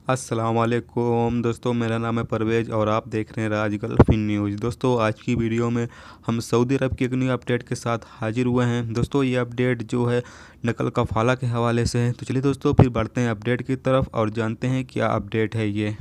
अस्सलाम वालेकुम दोस्तों, मेरा नाम है परवेज़ और आप देख रहे हैं राज गल्फ न्यूज़। दोस्तों, आज की वीडियो में हम सऊदी अरब की एक न्यू अपडेट के साथ हाजिर हुए हैं। दोस्तों, ये अपडेट जो है नकल कफ़ाला के हवाले से है। तो चलिए दोस्तों, फिर बढ़ते हैं अपडेट की तरफ और जानते हैं क्या अपडेट है ये।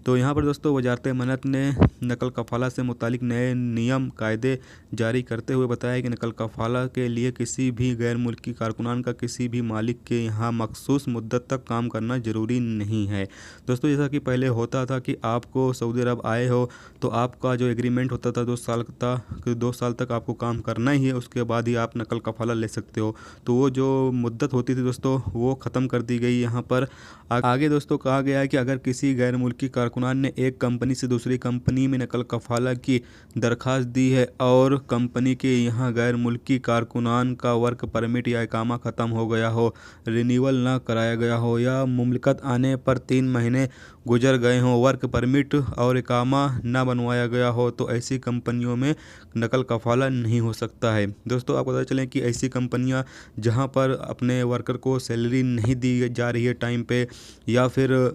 तो यहाँ पर दोस्तों वजारत मन्नत ने नकल कफ़ाला से मुतालिक नए नियम कायदे जारी करते हुए बताया कि नकल कफ़ाला के लिए किसी भी गैर मुल्की कारकुनान का किसी भी मालिक के यहाँ मखसूस मुद्दत तक काम करना ज़रूरी नहीं है। दोस्तों, जैसा कि पहले होता था कि आपको सऊदी अरब आए हो तो आपका जो एग्रीमेंट होता था 2 साल का, कि 2 साल तक आपको काम करना ही है, उसके बाद ही आप नकल कफ़ाला ले सकते हो। तो वो जो मुद्दत होती थी दोस्तों, वो ख़त्म कर दी गई यहाँ पर। आगे दोस्तों कहा गया है कि अगर किसी गैर मुल्की कारकुनान ने एक कंपनी से दूसरी कंपनी में नकल कफ़ाला की दरख्वास्त दी है और कंपनी के यहाँ गैर मुल्की कारकुनान का वर्क परमिट या इकामा ख़त्म हो गया हो, रिन्यूअल ना कराया गया हो या मुमलकत आने पर 3 महीने गुजर गए हों, वर्क परमिट और इकामा ना बनवाया गया हो, तो ऐसी कंपनियों में नकल कफ़ाला नहीं हो सकता है। दोस्तों, आपको पता चलें कि ऐसी कंपनियां जहां पर अपने वर्कर को सैलरी नहीं दी जा रही है टाइम पे, या फिर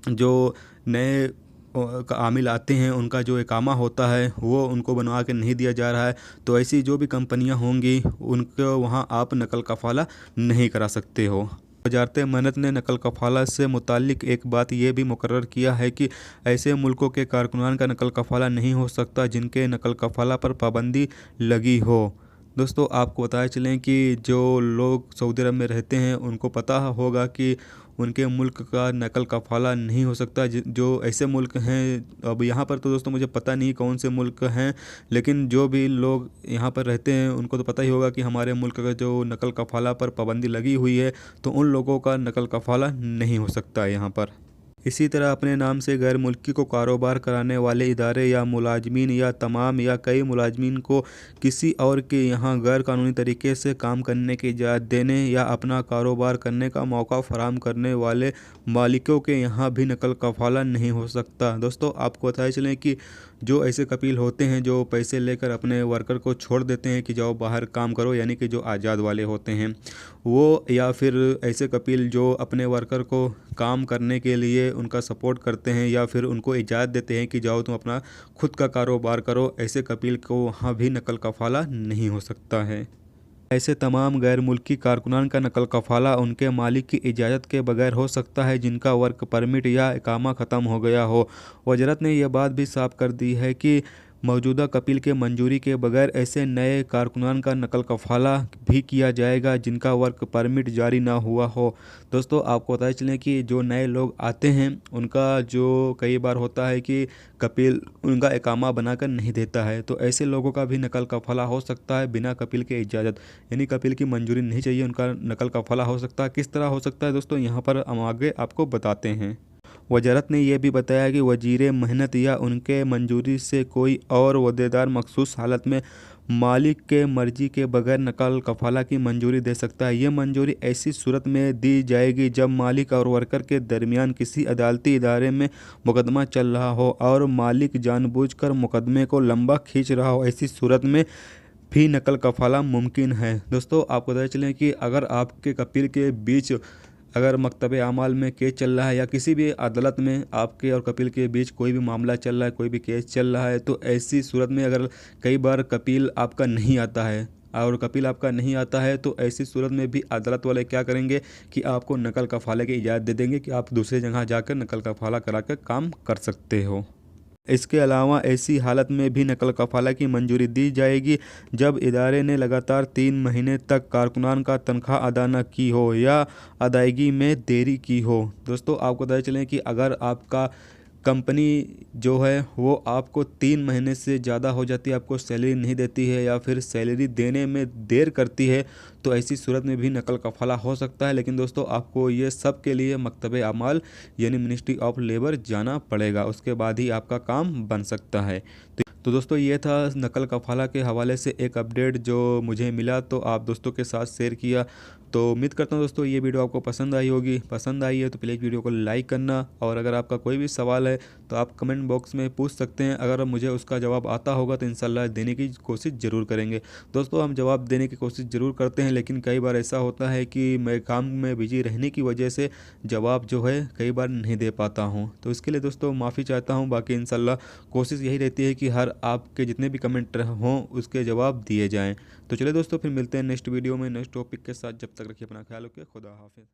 जो नए आमिल आते हैं उनका जो इकामा होता है वो उनको बनवा के नहीं दिया जा रहा है, तो ऐसी जो भी कंपनियां होंगी उनको वहां आप नकल कफ़ाला नहीं करा सकते हो। वजारत मन्नत ने नकल कफ़ाला से मुतालिक एक बात यह भी मुकर्रर किया है कि ऐसे मुल्कों के कारकुनान का नकल कफ़ाला नहीं हो सकता जिनके नकल कफ़ाला पर पाबंदी लगी हो। दोस्तों, आपको बताया चलें कि जो लोग सऊदी अरब में रहते हैं उनको पता होगा कि उनके मुल्क का नकल कफ़ाला नहीं हो सकता। जो ऐसे मुल्क हैं, अब यहाँ पर तो दोस्तों मुझे पता नहीं कौन से मुल्क हैं, लेकिन जो भी लोग यहाँ पर रहते हैं उनको तो पता ही होगा कि हमारे मुल्क का जो नकल कफ़ाला पर पाबंदी लगी हुई है, तो उन लोगों का नकल कफ़ाला नहीं हो सकता है यहाँ पर। इसी तरह अपने नाम से गैर मुल्की को कारोबार कराने वाले इदारे या मुलाजमीन या तमाम या कई मुलाजमीन को किसी और के यहाँ गैर कानूनी तरीके से काम करने की इजाज़त देने या अपना कारोबार करने का मौका फराहम करने वाले मालिकों के यहाँ भी नकल कफ़ाला नहीं हो सकता। दोस्तों, आपको बताया चलें कि जो ऐसे कपील होते हैं जो पैसे लेकर अपने वर्कर को छोड़ देते हैं कि जाओ बाहर काम करो, यानी कि जो आज़ाद वाले होते हैं वो, या फिर ऐसे कपील जो अपने वर्कर को काम करने के लिए उनका सपोर्ट करते हैं या फिर उनको इजाज़त देते हैं कि जाओ तुम अपना खुद का कारोबार करो, ऐसे कपील को वहाँ भी नकल कफ़ाला नहीं हो सकता है। ऐसे तमाम गैर मुल्की कारकुनान का नकल कफ़ाला उनके मालिक की इजाज़त के बगैर हो सकता है जिनका वर्क परमिट या इकामा ख़त्म हो गया हो। वज़ारत ने यह बात भी साफ कर दी है कि मौजूदा कपील के मंजूरी के बगैर ऐसे नए कारकुनान का नकल कफ़ाला भी किया जाएगा जिनका वर्क परमिट जारी ना हुआ हो। दोस्तों, आपको बताया चलें कि जो नए लोग आते हैं उनका जो कई बार होता है कि कपील उनका इकामा बनाकर नहीं देता है, तो ऐसे लोगों का भी नकल कफ़ाला हो सकता है बिना कपील के इजाज़त, यानी कपील की मंजूरी नहीं चाहिए, उनका नकल कफ़ाला हो सकता है। किस तरह हो सकता है दोस्तों, यहाँ पर हम आगे आपको बताते हैं। वजारत ने यह भी बताया कि वजीर मेहनत या उनके मंजूरी से कोई और अहदेदार मखसूस हालत में मालिक के मर्जी के बगैर नकल कफ़ाला की मंजूरी दे सकता है। यह मंजूरी ऐसी सूरत में दी जाएगी जब मालिक और वर्कर के दरमियान किसी अदालती इदारे में मुकदमा चल रहा हो और मालिक जानबूझकर मुकदमे को लंबा खींच रहा हो। ऐसी सूरत में भी नकल कफ़ाला मुमकिन है। दोस्तों, आपको पता चलें कि अगर आपके कपील के बीच अगर मकतब आमाल में केस चल रहा है या किसी भी अदालत में आपके और कपील के बीच कोई भी मामला चल रहा है, कोई भी केस चल रहा है, तो ऐसी सूरत में अगर कई बार कपील आपका नहीं आता है और कपील आपका नहीं आता है, तो ऐसी सूरत में भी अदालत वाले क्या करेंगे कि आपको नकल कफ़ाले की इजाज़त दे देंगे कि आप दूसरी जगह जाकर नकल कफ़ाला करा कर काम कर सकते हो। इसके अलावा ऐसी हालत में भी नकल कफ़ाला की मंजूरी दी जाएगी जब इदारे ने लगातार 3 महीने तक कारकुनान का तनख्वाह अदा न की हो या अदायगी में देरी की हो। दोस्तों, आपको पता चलें कि अगर आपका कंपनी जो है वो आपको 3 महीने से ज़्यादा हो जाती है, आपको सैलरी नहीं देती है या फिर सैलरी देने में देर करती है, तो ऐसी सूरत में भी नकल कफ़ाला हो सकता है। लेकिन दोस्तों, आपको ये सब के लिए मकतब आमाल यानी मिनिस्ट्री ऑफ लेबर जाना पड़ेगा, उसके बाद ही आपका काम बन सकता है। तो दोस्तों, ये था नकल कफ़ाला के हवाले से एक अपडेट जो मुझे मिला, तो आप दोस्तों के साथ शेयर किया। तो उम्मीद करता हूँ दोस्तों ये वीडियो आपको पसंद आई होगी। पसंद आई है तो प्लीज़ वीडियो को लाइक करना, और अगर आपका कोई भी सवाल है तो आप कमेंट बॉक्स में पूछ सकते हैं। अगर मुझे उसका जवाब आता होगा तो इंशाल्लाह देने की कोशिश ज़रूर करेंगे। दोस्तों हम जवाब देने की कोशिश ज़रूर करते हैं, लेकिन कई बार ऐसा होता है कि मैं काम में बिजी रहने की वजह से जवाब जो है कई बार नहीं दे पाता हूँ, तो इसके लिए दोस्तों माफ़ी चाहता हूँ। बाकी इंशाल्लाह कोशिश यही रहती है कि हर आपके जितने भी कमेंट हों उसके जवाब दिए जाएँ। तो चलिए दोस्तों फिर मिलते हैं नेक्स्ट वीडियो में नेक्स्ट टॉपिक के साथ। जब तक रखिए अपना ख्याल रखिए। खुदा हाफिज़।